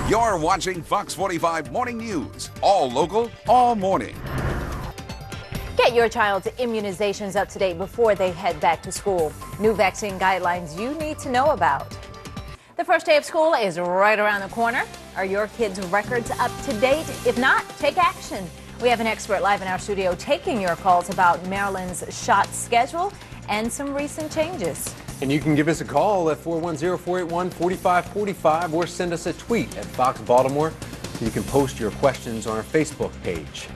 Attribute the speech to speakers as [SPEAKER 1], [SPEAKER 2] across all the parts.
[SPEAKER 1] You're watching Fox 45 Morning News. All local, all morning.
[SPEAKER 2] Get your child's immunizations up to date before they head back to school. New vaccine guidelines you need to know about. The first day of school is right around the corner. Are your kids' records up to date? If not, take action. We have an expert live in our studio taking your calls about Maryland's shot schedule and some recent changes.
[SPEAKER 3] And you can give us a call at 410-481-4545 or send us a tweet at Fox Baltimore. You can post your questions on our Facebook page.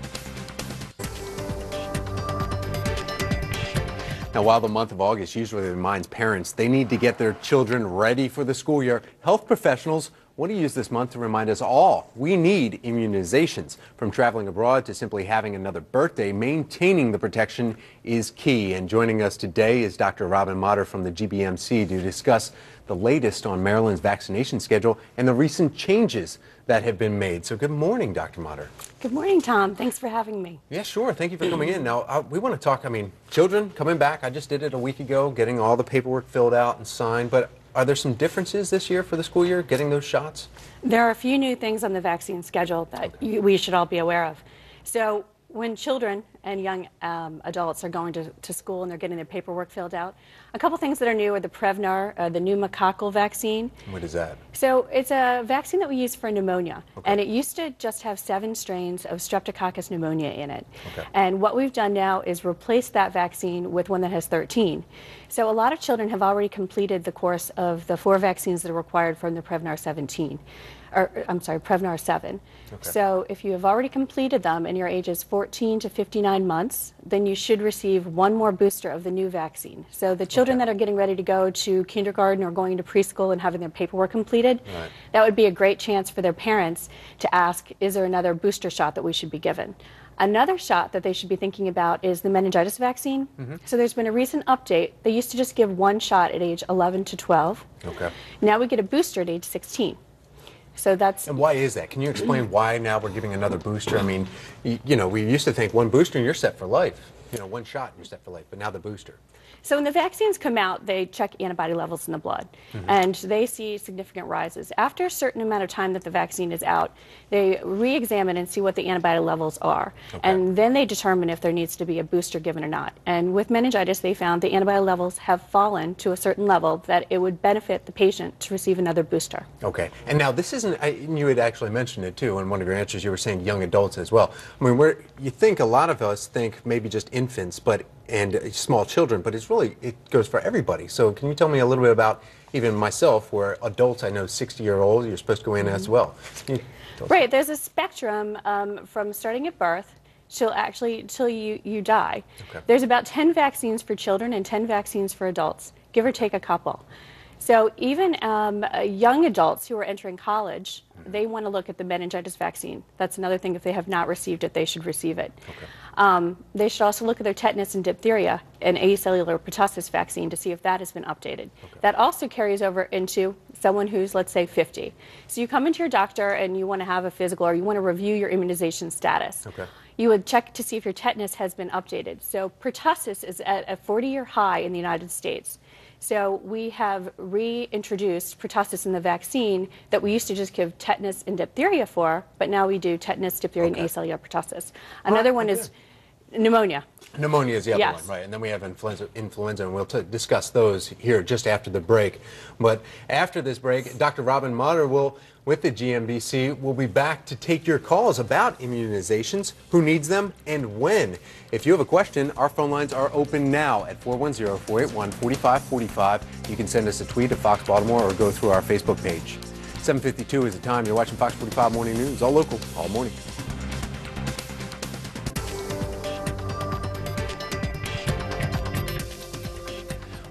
[SPEAKER 3] Now, while the month of August usually reminds parents they need to get their children ready for the school year, health professionals want to use this month to remind us all we need immunizations. From traveling abroad to simply having another birthday, maintaining the protection is key. And joining us today is Dr. Robin Motter from the GBMC to discuss the latest on Maryland's vaccination schedule and the recent changes that have been made. So good morning, Dr. Motter.
[SPEAKER 4] Good morning, Tom. Thanks for having me.
[SPEAKER 3] Yeah, sure. Thank you for coming in. Now, we want to talk, children coming back. I just did it a week ago, getting all the paperwork filled out and signed. But are there some differences this year for the school year, getting those shots?
[SPEAKER 4] There are a few new things on the vaccine schedule that we should all be aware of. So when children and young adults are going to school and they're getting their paperwork filled out, a couple things that are new are the Prevnar, the pneumococcal vaccine.
[SPEAKER 3] What is that?
[SPEAKER 4] So it's a vaccine that we use for pneumonia. Okay. And it used to just have 7 strains of Streptococcus pneumonia in it. Okay. And what we've done now is replace that vaccine with one that has 13. So a lot of children have already completed the course of the 4 vaccines that are required from the Prevnar 17. Prevnar 7. Okay. So if you have already completed them and your age is 14 to 59 months, then you should receive one more booster of the new vaccine. So the children that are getting ready to go to kindergarten or going to preschool and having their paperwork completed, that would be a great chance for their parents to ask, is there another booster shot that we should be given? Another shot that they should be thinking about is the meningitis vaccine. So there's been a recent update. They used to just give one shot at age 11 to 12. Okay. Now we get a booster at age 16. So that's...
[SPEAKER 3] And why is that? Can you explain why now we're giving another booster? We used to think one booster and you're set for life. One shot and you're set for life, but now the booster.
[SPEAKER 4] So when the vaccines come out, they check antibody levels in the blood, and they see significant rises. After a certain amount of time that the vaccine is out, they re-examine and see what the antibody levels are, and then they determine if there needs to be a booster given or not. And with meningitis, they found the antibody levels have fallen to a certain level that it would benefit the patient to receive another booster. Okay.
[SPEAKER 3] And now this isn't, you had actually mentioned it too in one of your answers, you were saying young adults as well. You think a lot of us think maybe just infants, and small children, but it goes for everybody. So can you tell me a little bit about even myself, where adults, I know 60-year-olds, you're supposed to go in as well.
[SPEAKER 4] Right, there's a spectrum from starting at birth till you die. Okay. There's about 10 vaccines for children and 10 vaccines for adults, give or take a couple. So even young adults who are entering college, they want to look at the meningitis vaccine. That's another thing. If they have not received it, they should receive it. Okay. They should also look at their tetanus and diphtheria and acellular pertussis vaccine to see if that has been updated. Okay. That also carries over into someone who's, let's say, 50. So you come into your doctor and you want to have a physical or you want to review your immunization status. Okay. You would check to see if your tetanus has been updated. So pertussis is at a 40-year high in the United States. So we have reintroduced pertussis in the vaccine that we used to just give tetanus and diphtheria for, but now we do tetanus, diphtheria, and acellular pertussis. Another one is pneumonia.
[SPEAKER 3] Pneumonia is the other one, right? And then we have influenza, and we'll discuss those here just after the break. But after this break, Dr. Robin Motter with the GBMC, will be back to take your calls about immunizations, who needs them, and when. If you have a question, our phone lines are open now at 410-481-4545. You can send us a tweet at Fox Baltimore or go through our Facebook page. 7:52 is the time. You're watching Fox 45 Morning News, all local, all morning.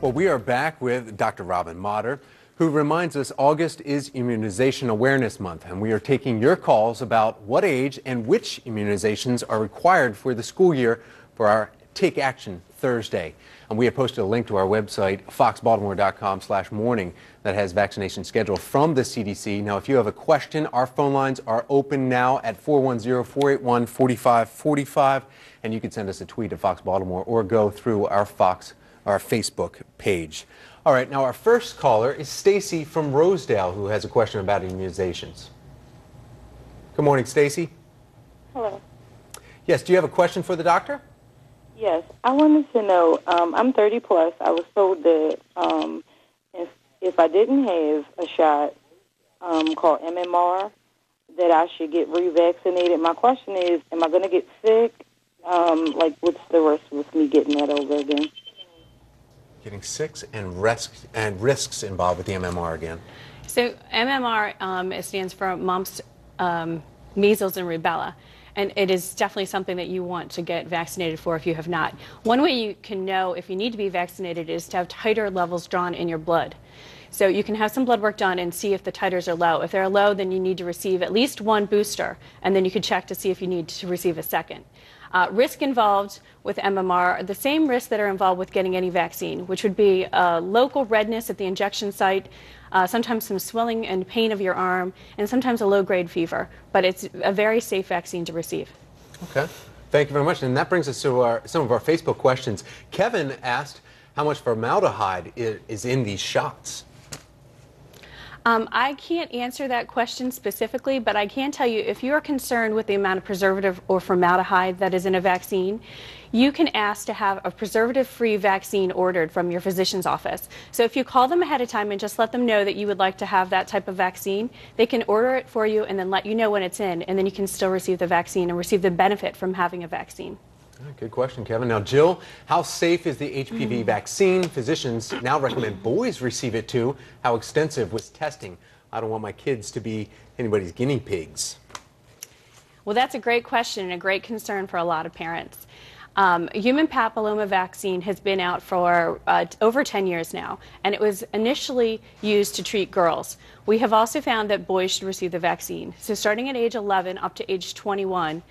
[SPEAKER 3] Well, we are back with Dr. Robin Motter, who reminds us August is Immunization Awareness Month, and we are taking your calls about what age and which immunizations are required for the school year for our Take Action Thursday. And we have posted a link to our website, foxbaltimore.com/morning, that has vaccination schedule from the CDC. Now, if you have a question, our phone lines are open now at 410-481-4545, and you can send us a tweet at Fox Baltimore or go through our Facebook page. All right, now our first caller is Stacy from Rosedale, who has a question about immunizations. Good morning, Stacy.
[SPEAKER 5] Hello.
[SPEAKER 3] Yes, do you have a question for the doctor?
[SPEAKER 5] Yes, I wanted to know, I'm 30 plus. I was told that if I didn't have a shot called MMR, that I should get revaccinated. My question is, am I going to get sick? Like, what's the risk with me getting that over again?
[SPEAKER 3] Getting sick and risks involved with the MMR again.
[SPEAKER 4] So MMR it stands for mumps, measles, and rubella. And it is definitely something that you want to get vaccinated for if you have not. One way you can know if you need to be vaccinated is to have titer levels drawn in your blood. So you can have some blood work done and see if the titers are low. If they're low, then you need to receive at least one booster, and then you can check to see if you need to receive a second. Risk involved with MMR are the same risks that are involved with getting any vaccine, which would be local redness at the injection site, sometimes some swelling and pain of your arm, and sometimes a low-grade fever. But it's a very safe vaccine to receive.
[SPEAKER 3] Okay. Thank you very much. And that brings us to some of our Facebook questions. Kevin asked how much formaldehyde is in these shots.
[SPEAKER 4] I can't answer that question specifically, but I can tell you if you are concerned with the amount of preservative or formaldehyde that is in a vaccine, you can ask to have a preservative-free vaccine ordered from your physician's office. So if you call them ahead of time and just let them know that you would like to have that type of vaccine, they can order it for you and then let you know when it's in, and then you can still receive the vaccine and receive the benefit from having a vaccine.
[SPEAKER 3] Good question, Kevin. Now, Jill, how safe is the HPV vaccine? Physicians now recommend boys receive it too. How extensive was testing? I don't want my kids to be anybody's guinea pigs.
[SPEAKER 4] Well, that's a great question and a great concern for a lot of parents. Human papilloma vaccine has been out for over 10 years now, and it was initially used to treat girls. We have also found that boys should receive the vaccine. So starting at age 11 up to age 21,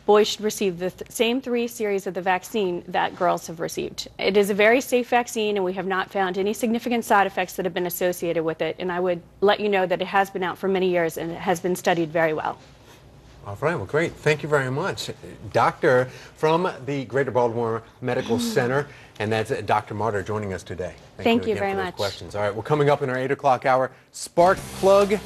[SPEAKER 4] boys should receive the same 3 series of the vaccine that girls have received. It is a very safe vaccine, and we have not found any significant side effects that have been associated with it. And I would let you know that it has been out for many years and it has been studied very well.
[SPEAKER 3] All right, well, great. Thank you very much. Doctor from the Greater Baltimore Medical Center, and that's Dr. Motter joining us today.
[SPEAKER 4] Thank you
[SPEAKER 3] again
[SPEAKER 4] very
[SPEAKER 3] for those
[SPEAKER 4] much.
[SPEAKER 3] questions. All right, well, coming up in our 8 o'clock hour, spark plug